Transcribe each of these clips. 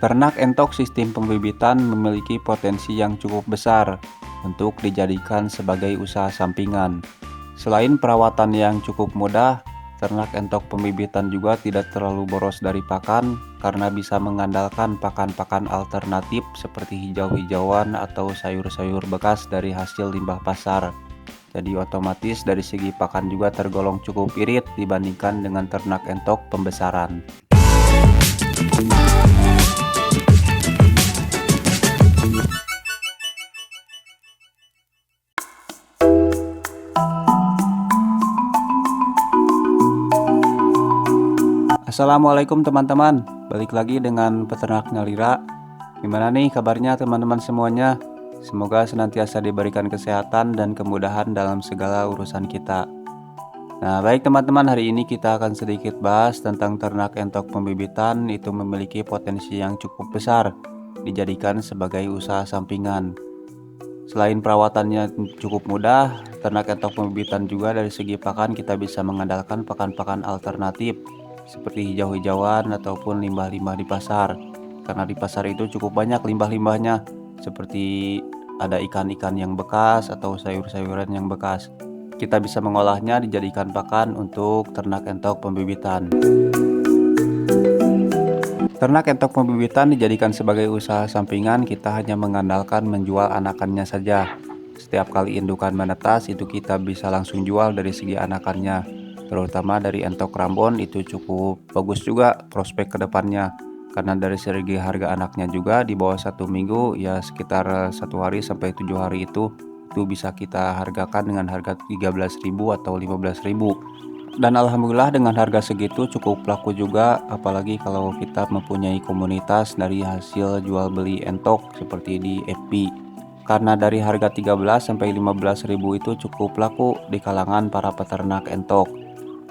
Ternak entok sistem pembibitan memiliki potensi yang cukup besar untuk dijadikan sebagai usaha sampingan. Selain perawatan yang cukup mudah, ternak entok pembibitan juga tidak terlalu boros dari pakan karena bisa mengandalkan pakan-pakan alternatif seperti hijau-hijauan atau sayur-sayur bekas dari hasil limbah pasar. Jadi otomatis dari segi pakan juga tergolong cukup irit dibandingkan dengan ternak entok pembesaran. Assalamualaikum teman-teman, balik lagi dengan peternak Nalira. Gimana nih kabarnya teman-teman semuanya? Semoga senantiasa diberikan kesehatan dan kemudahan dalam segala urusan kita. Nah baik teman-teman, hari ini kita akan sedikit bahas tentang ternak entok pembibitan. Itu memiliki potensi yang cukup besar dijadikan sebagai usaha sampingan. Selain perawatannya cukup mudah, ternak entok pembibitan juga dari segi pakan kita bisa mengandalkan pakan-pakan alternatif seperti hijau-hijauan ataupun limbah-limbah di pasar. Karena di pasar itu cukup banyak limbah-limbahnya, seperti ada ikan-ikan yang bekas atau sayur-sayuran yang bekas. Kita bisa mengolahnya dijadikan pakan untuk ternak entok pembibitan. Ternak entok pembibitan dijadikan sebagai usaha sampingan, kita hanya mengandalkan menjual anakannya saja. Setiap kali indukan menetas itu kita bisa langsung jual dari segi anakannya. Terutama dari entok Rambon itu cukup bagus juga prospek kedepannya, karena dari segi harga anaknya juga di bawah 1 minggu ya sekitar 1 hari sampai 7 hari itu bisa kita hargakan dengan harga 13.000 atau 15.000. Dan alhamdulillah dengan harga segitu cukup laku juga, apalagi kalau kita mempunyai komunitas dari hasil jual beli entok seperti di FB. Karena dari harga 13 sampai 15.000 itu cukup laku di kalangan para peternak entok.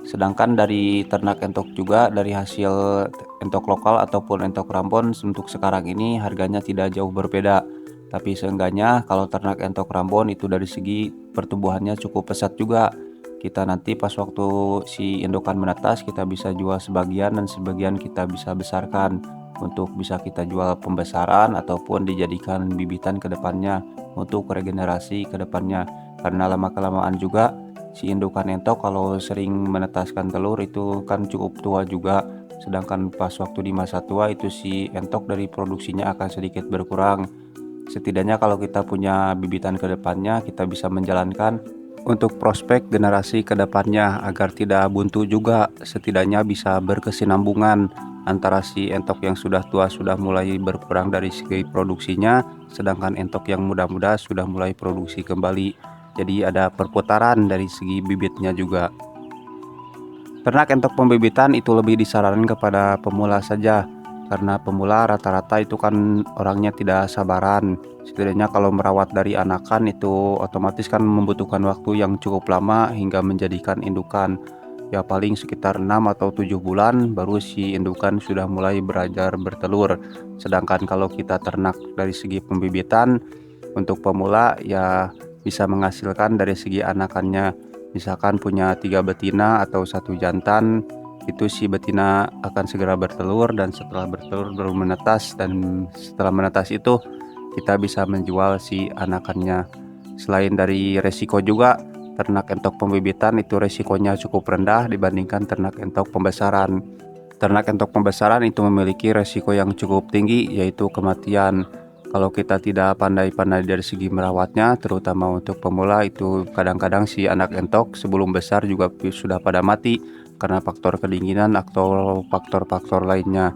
Sedangkan dari ternak entok juga dari hasil entok lokal ataupun entok Rambon untuk sekarang ini harganya tidak jauh berbeda. Tapi seenggaknya kalau ternak entok Rambon itu dari segi pertumbuhannya cukup pesat juga. Kita nanti pas waktu si indukan menetas kita bisa jual sebagian dan sebagian kita bisa besarkan untuk bisa kita jual pembesaran ataupun dijadikan bibitan ke depannya untuk regenerasi ke depannya. Karena lama-kelamaan juga si indukan entok kalau sering menetaskan telur itu kan cukup tua juga, sedangkan pas waktu di masa tua itu si entok dari produksinya akan sedikit berkurang. Setidaknya kalau kita punya bibitan ke depannya kita bisa menjalankan untuk prospek generasi ke depannya agar tidak buntu juga, setidaknya bisa berkesinambungan antara si entok yang sudah tua sudah mulai berkurang dari segi produksinya, sedangkan entok yang muda-muda sudah mulai produksi kembali. Jadi ada perputaran dari segi bibitnya juga. Ternak entok pembibitan itu lebih disarankan kepada pemula saja, karena pemula rata-rata itu kan orangnya tidak sabaran. Setidaknya kalau merawat dari anakan itu otomatis kan membutuhkan waktu yang cukup lama hingga menjadikan indukan. Ya paling sekitar 6 atau 7 bulan baru si indukan sudah mulai belajar bertelur. Sedangkan kalau kita ternak dari segi pembibitan untuk pemula ya bisa menghasilkan dari segi anakannya, misalkan punya 3 betina atau 1 jantan, itu si betina akan segera bertelur dan setelah bertelur baru menetas, dan setelah menetas itu kita bisa menjual si anakannya. Selain dari resiko juga, ternak entok pembibitan itu resikonya cukup rendah dibandingkan ternak entok pembesaran. Ternak entok pembesaran itu memiliki resiko yang cukup tinggi, yaitu kematian. Kalau kita tidak pandai-pandai dari segi merawatnya, terutama untuk pemula, itu kadang-kadang si anak entok sebelum besar juga sudah pada mati karena faktor kedinginan atau faktor-faktor lainnya.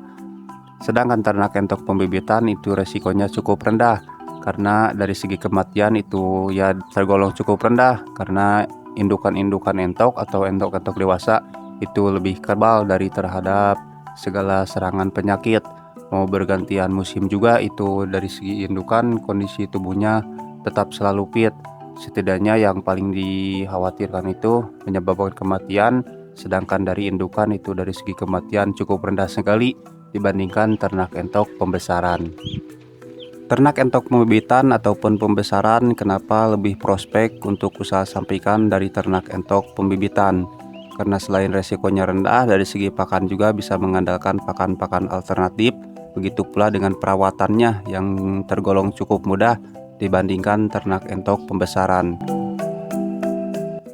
Sedangkan ternak entok pembibitan itu resikonya cukup rendah, karena dari segi kematian itu ya tergolong cukup rendah, karena indukan-indukan entok atau entok-entok dewasa itu lebih kebal dari terhadap segala serangan penyakit. Mau bergantian musim juga itu dari segi indukan kondisi tubuhnya tetap selalu fit. Setidaknya yang paling dikhawatirkan itu menyebabkan kematian, sedangkan dari indukan itu dari segi kematian cukup rendah sekali dibandingkan ternak entok pembesaran. Ternak entok pembibitan ataupun pembesaran kenapa lebih prospek untuk usaha sampingan dari ternak entok pembibitan? Karena selain resikonya rendah, dari segi pakan juga bisa mengandalkan pakan-pakan alternatif Begitu pula dengan perawatannya yang tergolong cukup mudah dibandingkan ternak entok pembesaran.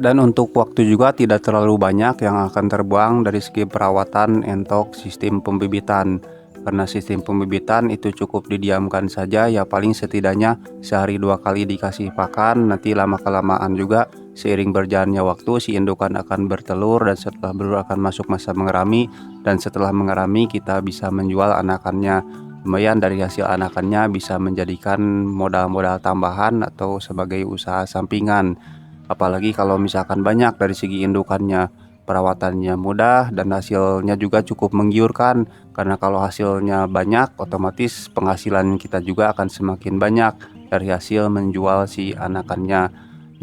Dan untuk waktu juga tidak terlalu banyak yang akan terbuang dari segi perawatan entok sistem pembibitan. Karena sistem pembibitan itu cukup didiamkan saja, ya paling setidaknya sehari 2 kali dikasih pakan. Nanti lama-kelamaan juga seiring berjalannya waktu si indukan akan bertelur, dan setelah bertelur akan masuk masa mengerami, dan setelah mengerami kita bisa menjual anakannya. Lumayan dari hasil anakannya bisa menjadikan modal-modal tambahan atau sebagai usaha sampingan. Apalagi kalau misalkan banyak dari segi indukannya, perawatannya mudah dan hasilnya juga cukup menggiurkan. Karena kalau hasilnya banyak, otomatis penghasilan kita juga akan semakin banyak dari hasil menjual si anakannya.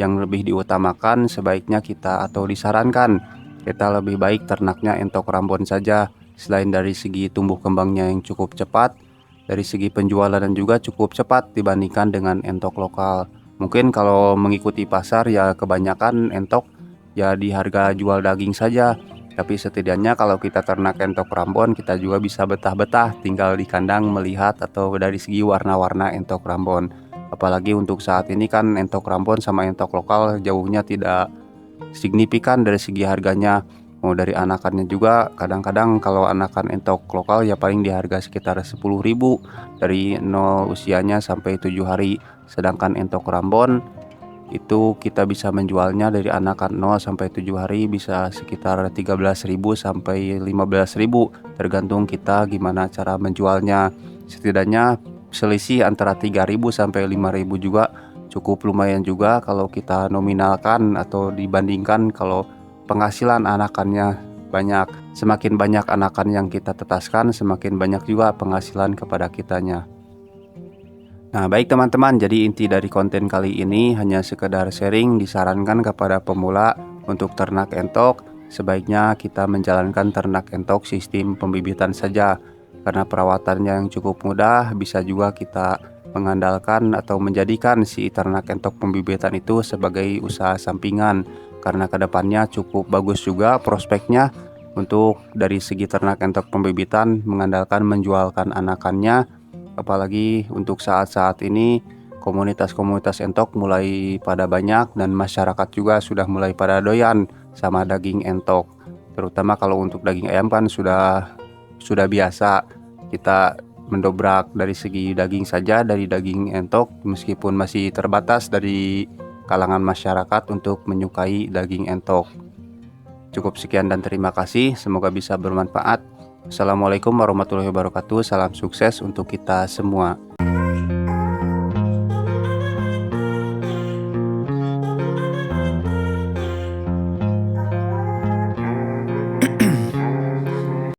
Yang lebih diutamakan sebaiknya kita atau disarankan kita lebih baik ternaknya entok Rambon saja. Selain dari segi tumbuh kembangnya yang cukup cepat, dari segi penjualan dan juga cukup cepat dibandingkan dengan entok lokal. Mungkin kalau mengikuti pasar ya kebanyakan entok ya di harga jual daging saja. Tapi setidaknya kalau kita ternak entok Rambon, kita juga bisa betah-betah tinggal di kandang melihat atau dari segi warna-warna entok Rambon. Apalagi untuk saat ini kan entok Rambon sama entok lokal jauhnya tidak signifikan dari segi harganya. Mau dari anakannya juga kadang-kadang kalau anakan entok lokal ya paling di harga sekitar 10.000 dari 0 usianya sampai 7 hari. Sedangkan entok Rambon itu kita bisa menjualnya dari anakan 0 sampai 7 hari bisa sekitar 13.000 sampai 15.000, tergantung kita gimana cara menjualnya. Setidaknya selisih antara 3.000 sampai 5.000 juga cukup lumayan juga kalau kita nominalkan atau dibandingkan kalau penghasilan anakannya banyak. Semakin banyak anakan yang kita tetaskan, semakin banyak juga penghasilan kepada kitanya. Nah, baik teman-teman, jadi inti dari konten kali ini hanya sekedar sharing, disarankan kepada pemula untuk ternak entok. Sebaiknya kita menjalankan ternak entok sistem pembibitan saja. Karena perawatannya yang cukup mudah, bisa juga kita mengandalkan atau menjadikan si ternak entok pembibitan itu sebagai usaha sampingan. Karena kedepannya cukup bagus juga prospeknya untuk dari segi ternak entok pembibitan mengandalkan menjualkan anakannya. Apalagi untuk saat-saat ini komunitas-komunitas entok mulai pada banyak dan masyarakat juga sudah mulai pada doyan sama daging entok. Terutama kalau untuk daging ayam kan sudah biasa kita mendobrak dari segi daging saja dari daging entok, meskipun masih terbatas dari kalangan masyarakat untuk menyukai daging entok. Cukup sekian dan terima kasih, semoga bisa bermanfaat. Assalamualaikum warahmatullahi wabarakatuh. Salam sukses untuk kita semua.